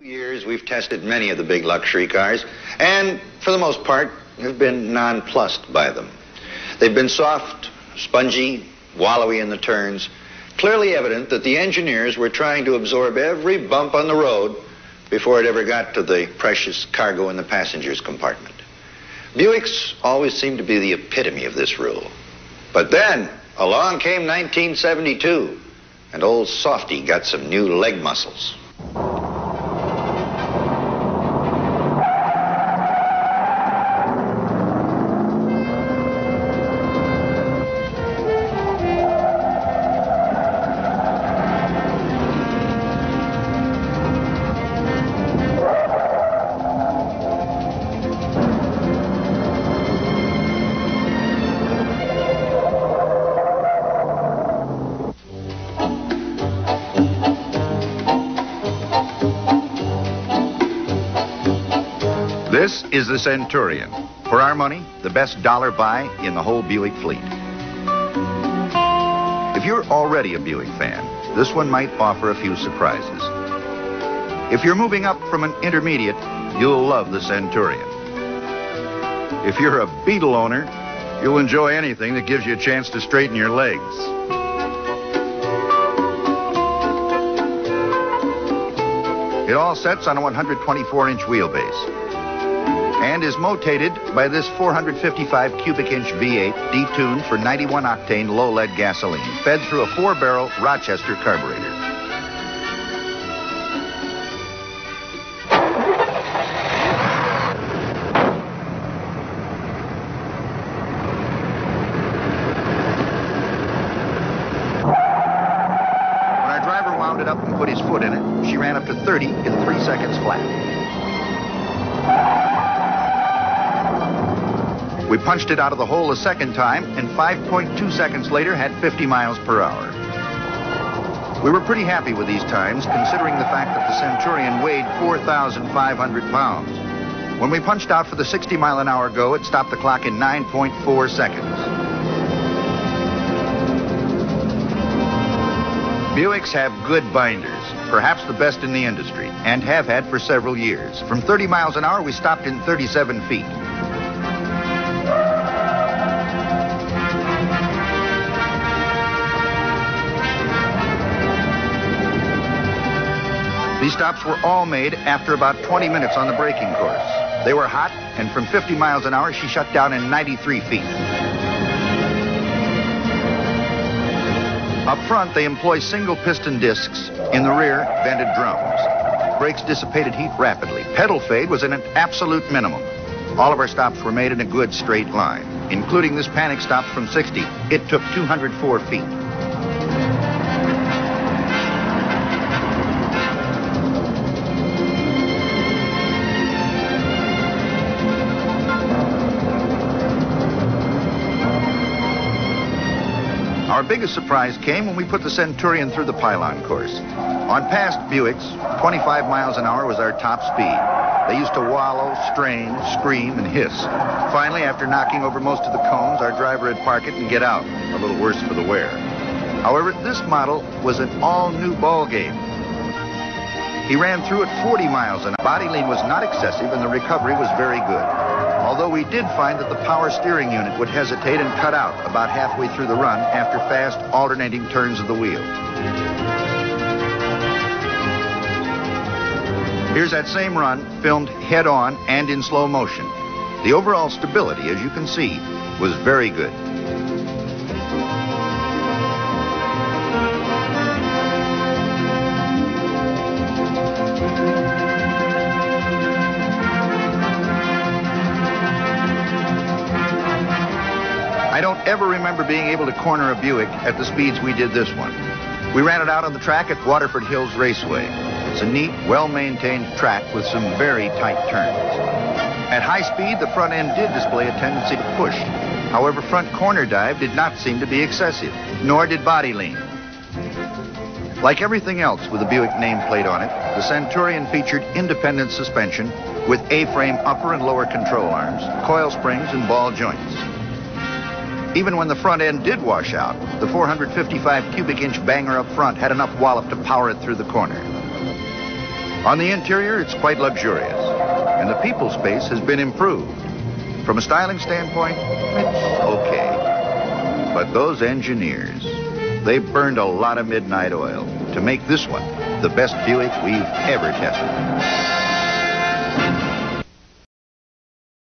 Years we've tested many of the big luxury cars, and for the most part have been nonplussed by them. They've been soft, spongy, wallowy in the turns, clearly evident that the engineers were trying to absorb every bump on the road before it ever got to the precious cargo in the passenger's compartment. Buicks always seemed to be the epitome of this rule. But then along came 1972, and old Softy got some new leg muscles. This is the Centurion. For our money, the best dollar buy in the whole Buick fleet. If you're already a Buick fan, this one might offer a few surprises. If you're moving up from an intermediate, you'll love the Centurion. If you're a Beetle owner, you'll enjoy anything that gives you a chance to straighten your legs. It all sets on a 124-inch wheelbase and is motated by this 455 cubic inch V8 detuned for 91 octane low lead gasoline, fed through a 4-barrel Rochester carburetor. When our driver wound it up and put his foot in it, she ran up to 30 in 3 seconds flat. We punched it out of the hole a second time, and 5.2 seconds later had 50 miles per hour. We were pretty happy with these times, considering the fact that the Centurion weighed 4,500 pounds. When we punched out for the 60-mile-an-hour go, it stopped the clock in 9.4 seconds. Buicks have good binders, perhaps the best in the industry, and have had for several years. From 30 miles an hour, we stopped in 37 feet. These stops were all made after about 20 minutes on the braking course. They were hot, and from 50 miles an hour, she shut down in 93 feet. Up front, they employ single piston discs. In the rear, vented drums. Brakes dissipated heat rapidly. Pedal fade was at an absolute minimum. All of our stops were made in a good straight line. Including this panic stop from 60, it took 204 feet. Our biggest surprise came when we put the Centurion through the pylon course. On past Buicks, 25 miles an hour was our top speed. They used to wallow, strain, scream, and hiss. Finally, after knocking over most of the cones, our driver would park it and get out, a little worse for the wear. However, this model was an all-new ball game. He ran through at 40 miles an hour. Body lean was not excessive, and the recovery was very good. Although we did find that the power steering unit would hesitate and cut out about halfway through the run after fast alternating turns of the wheel. Here's that same run filmed head-on and in slow motion. The overall stability, as you can see, was very good. I don't ever remember being able to corner a Buick at the speeds we did this one. We ran it out on the track at Waterford Hills Raceway. It's a neat, well-maintained track with some very tight turns. At high speed, the front end did display a tendency to push. However, front corner dive did not seem to be excessive, nor did body lean. Like everything else with the Buick nameplate on it, the Centurion featured independent suspension with A-frame upper and lower control arms, coil springs, and ball joints. Even when the front end did wash out, the 455 cubic inch banger up front had enough wallop to power it through the corner. On the interior, it's quite luxurious, and the people space has been improved. From a styling standpoint, it's okay. But those engineers, they burned a lot of midnight oil to make this one the best Buick we've ever tested.